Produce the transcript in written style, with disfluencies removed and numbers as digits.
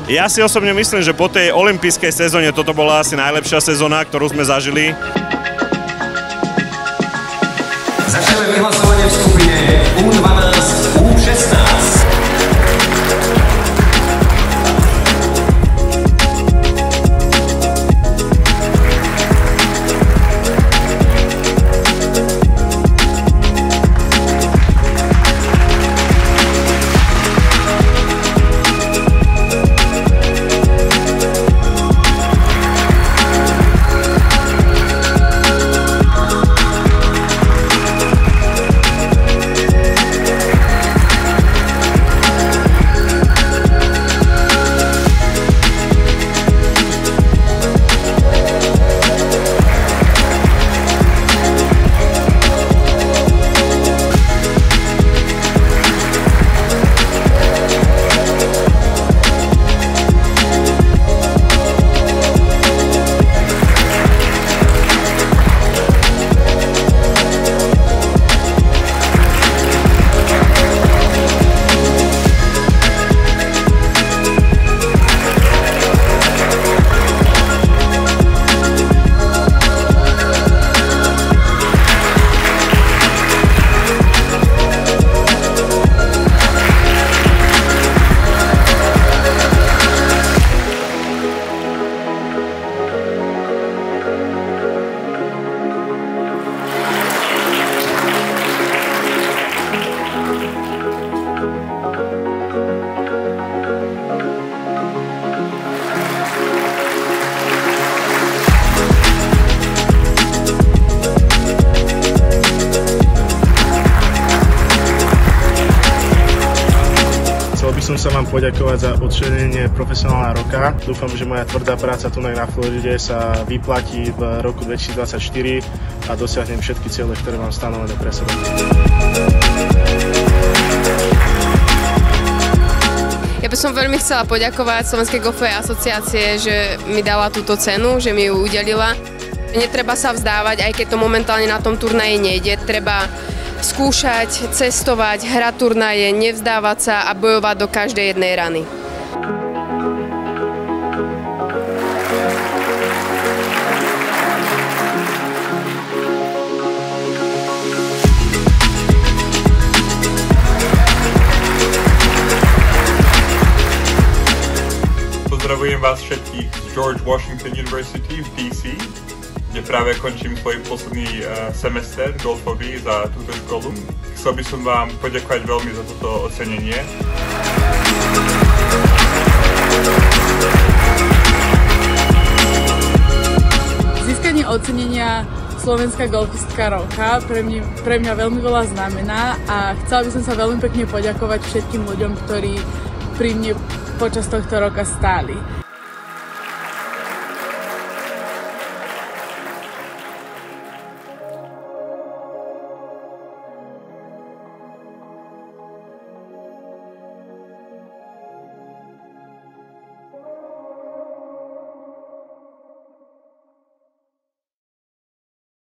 Ja si osobne myslím, že po tej olympijskej sezóne toto bola asi najlepšia sezóna, ktorú sme zažili. Začneme vyhlasovanie v skupine U12, U16. Chcel by som sa vám poďakovať za ocenenie profesionálna roka. Dúfam, že moja tvrdá práca tu na Floride sa vyplatí v roku 2024 a dosiahnem všetky ciele, ktoré mám stanovené pre seba. Ja by som veľmi chcela poďakovať Slovenskej golfovej asociácie, že mi dala túto cenu, že mi ju udelila. Netreba sa vzdávať, aj keď to momentálne na tom turnaji nejde. Treba skúšať, cestovať, hrať turnaje, nevzdávať sa a bojovať do každej jednej rany. Pozdravujem vás všetkých z George Washington University v DC, kde práve končím svoj posledný semester golfový za túto školu. Chcel by som vám poďakovať veľmi za toto ocenenie. Získanie ocenenia Slovenská golfistka roka pre mňa veľmi veľa znamená a chcela by som sa veľmi pekne poďakovať všetkým ľuďom, ktorí pri mne počas tohto roka stáli.